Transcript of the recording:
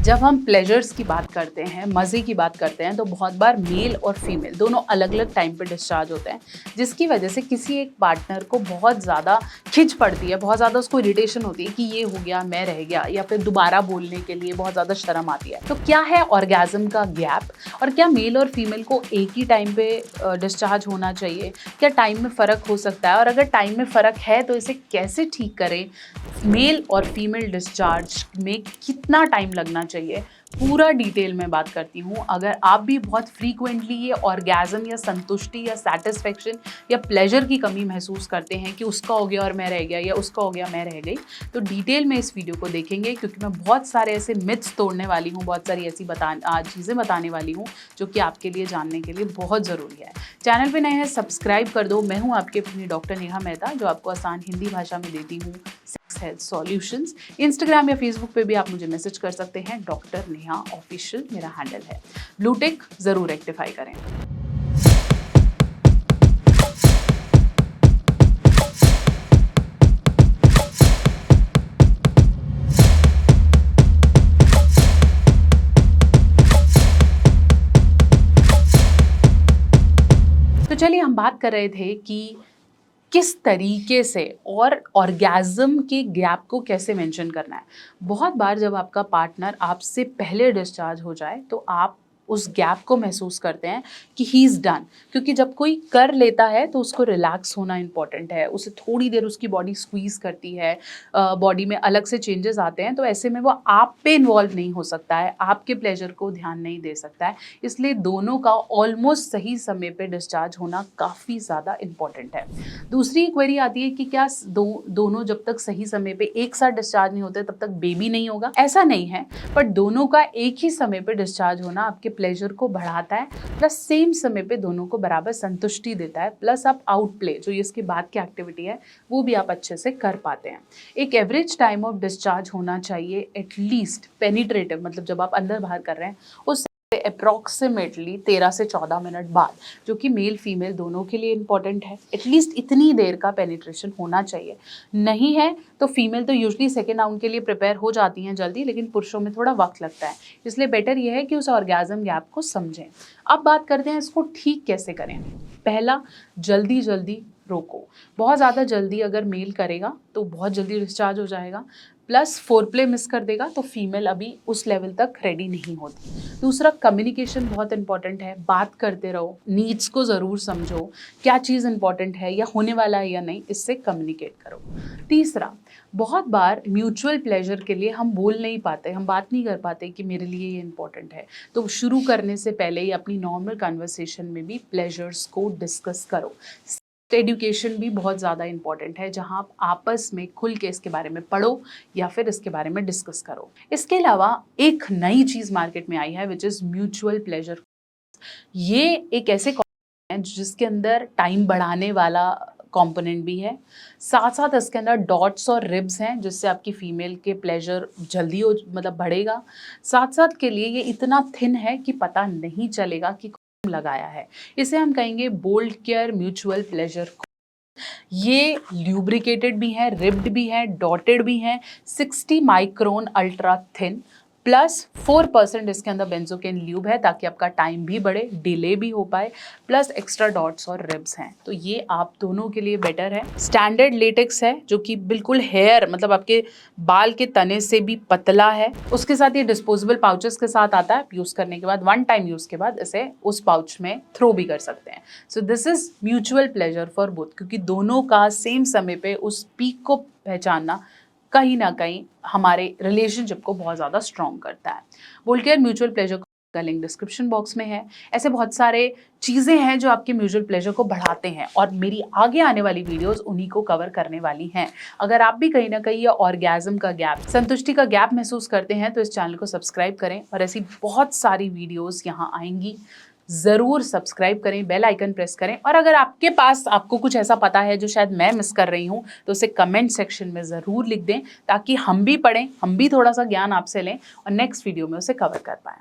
जब हम प्लेजर्स की बात करते हैं, मज़े की बात करते हैं, तो बहुत बार मेल और फीमेल दोनों अलग अलग टाइम पे डिस्चार्ज होते हैं, जिसकी वजह से किसी एक पार्टनर को बहुत ज़्यादा खिंच पड़ती है, बहुत ज़्यादा उसको इरिटेशन होती है कि ये हो गया, मैं रह गया, या फिर दोबारा बोलने के लिए बहुत ज़्यादा शर्म आती है। तो क्या है ऑर्गेज़म का गैप, और क्या मेल और फीमेल को एक ही टाइम पे डिस्चार्ज होना चाहिए? क्या टाइम में फ़र्क हो सकता है, और अगर टाइम में फ़र्क है तो इसे कैसे ठीक करें? मेल और फीमेल डिस्चार्ज में कितना टाइम लगना चाहिए, पूरा डिटेल में बात करती हूँ। अगर आप भी बहुत फ्रीक्वेंटली ये ऑर्गेज़म या संतुष्टि या सेटिस्फेक्शन या प्लेजर की कमी महसूस करते हैं कि उसका हो गया और मैं रह गया, या उसका हो गया मैं रह गई, तो डिटेल में इस वीडियो को देखेंगे, क्योंकि मैं बहुत सारे ऐसे मिथ्स तोड़ने वाली हूँ, बहुत सारी ऐसी चीज़ें बताने वाली हूँ जो कि आपके लिए जानने के लिए बहुत ज़रूरी है। चैनल पे नए हैं, सब्सक्राइब कर दो। मैं हूँ आपकी अपनी डॉक्टर नेहा मेहता, जो आपको आसान हिंदी भाषा में देती हूँ सेक्स हेल्थ सॉल्यूशंस। इंस्टाग्राम या फेसबुक पे भी आप मुझे मैसेज कर सकते हैं, डॉक्टर नेहा ऑफिशियल मेरा हैंडल है। ब्लू टिक जरूर रेक्टिफाई करें। तो चलिए, हम बात कर रहे थे कि किस तरीके से और ऑर्गेज़म के गैप को कैसे मेंशन करना है। बहुत बार जब आपका पार्टनर आपसे पहले डिस्चार्ज हो जाए, तो आप उस गैप को महसूस करते हैं कि ही इज़ डन, क्योंकि जब कोई कर लेता है तो उसको रिलैक्स होना इम्पॉर्टेंट है, उसे थोड़ी देर उसकी बॉडी स्क्वीज़ करती है, बॉडी में अलग से चेंजेस आते हैं, तो ऐसे में वो आप पे इन्वॉल्व नहीं हो सकता है, आपके प्लेजर को ध्यान नहीं दे सकता है। इसलिए दोनों का ऑलमोस्ट सही समय पे डिस्चार्ज होना काफ़ी ज़्यादा इम्पॉर्टेंट है। दूसरी क्वेरी आती है कि क्या दोनों जब तक सही समय पे एक साथ डिस्चार्ज नहीं होते तब तक बेबी नहीं होगा? ऐसा नहीं है, बट दोनों का एक ही समय पे डिस्चार्ज होना आपके प्लेजर को बढ़ाता है, प्लस सेम समय पे दोनों को बराबर संतुष्टि देता है, प्लस आप आउट प्ले जो इसके बाद की एक्टिविटी है वो भी आप अच्छे से कर पाते हैं। एक एवरेज टाइम ऑफ डिस्चार्ज होना चाहिए एटलीस्ट पेनिट्रेटिव, मतलब जब आप अंदर बाहर कर रहे हैं उस अप्रॉक्सीमेटली 13 से 14 मिनट बाद, जो कि मेल फीमेल दोनों के लिए इंपॉर्टेंट है। एटलीस्ट इतनी देर का पेनिट्रेशन होना चाहिए। नहीं है तो फीमेल तो यूजली सेकेंड राउंड के लिए प्रिपेयर हो जाती हैं जल्दी, लेकिन पुरुषों में थोड़ा वक्त लगता है। इसलिए बेटर यह है कि उस ऑर्गेज़म गैप को समझें। अब बात करते हैं इसको ठीक कैसे करें। पहला, जल्दी जल्दी रोको। बहुत ज़्यादा जल्दी अगर मेल करेगा तो बहुत जल्दी डिस्चार्ज हो जाएगा, प्लस फोरप्ले मिस कर देगा तो फीमेल अभी उस लेवल तक रेडी नहीं होती। दूसरा, कम्युनिकेशन बहुत इंपॉर्टेंट है। बात करते रहो, नीड्स को ज़रूर समझो, क्या चीज़ इंपॉर्टेंट है या होने वाला है या नहीं, इससे कम्युनिकेट करो। तीसरा, बहुत बार म्यूचुअल प्लेजर के लिए हम बोल नहीं पाते, हम बात नहीं कर पाते कि मेरे लिए ये इंपॉर्टेंट है, तो शुरू करने से पहले ही अपनी नॉर्मल कन्वर्सेशन में भी प्लेजर्स को डिस्कस करो। एजुकेशन भी बहुत ज़्यादा इंपॉर्टेंट है, जहां आप आपस में खुल के इसके बारे में पढ़ो या फिर इसके बारे में डिस्कस करो। इसके अलावा एक नई चीज़ मार्केट में आई है विच इज़ म्यूचुअल प्लेजर। ये एक ऐसे कॉन्सेप्ट है जिसके अंदर टाइम बढ़ाने वाला कंपोनेंट भी है, साथ साथ इसके अंदर डॉट्स और रिब्स हैं, जिससे आपकी फीमेल के प्लेजर जल्दी हो, मतलब बढ़ेगा। साथ साथ के लिए ये इतना थिन है कि पता नहीं चलेगा कि लगाया है। इसे हम कहेंगे बोल्ड केयर म्यूचुअल प्लेजर। ये ल्यूब्रिकेटेड भी है, रिब्ड भी है, डॉटेड भी है, 60 माइक्रोन अल्ट्रा थिन, प्लस 4% इसके अंदर बेंजोकेन ल्यूब है, ताकि आपका टाइम भी बढ़े, डिले भी हो पाए, प्लस एक्स्ट्रा डॉट्स और रिब्स हैं। तो ये आप दोनों के लिए बेटर है। स्टैंडर्ड लेटेक्स है, जो कि बिल्कुल हेयर, मतलब आपके बाल के तने से भी पतला है। उसके साथ ये डिस्पोजेबल पाउचेस के साथ आता है। यूज़ करने के बाद, वन टाइम यूज़ के बाद इसे उस पाउच में थ्रो भी कर सकते हैं। So this is mutual pleasure for both, क्योंकि दोनों का सेम समय पे उस पीक को पहचानना कहीं ना कहीं हमारे रिलेशनशिप को बहुत ज़्यादा स्ट्रॉन्ग करता है। बोल्ड केयर म्यूचुअल प्लेजर का लिंक डिस्क्रिप्शन बॉक्स में है। ऐसे बहुत सारे चीज़ें हैं जो आपके म्यूचुअल प्लेजर को बढ़ाते हैं, और मेरी आगे आने वाली वीडियोस उन्हीं को कवर करने वाली हैं। अगर आप भी कहीं ना कहीं ये ऑर्गेज़म का गैप, संतुष्टि का गैप महसूस करते हैं, तो इस चैनल को सब्सक्राइब करें, और ऐसी बहुत सारी वीडियोस यहाँ आएंगी। ज़रूर सब्सक्राइब करें, बेल आइकन प्रेस करें, और अगर आपके पास आपको कुछ ऐसा पता है जो शायद मैं मिस कर रही हूँ, तो उसे कमेंट सेक्शन में ज़रूर लिख दें, ताकि हम भी पढ़ें, हम भी थोड़ा सा ज्ञान आपसे लें और नेक्स्ट वीडियो में उसे कवर कर पाएँ।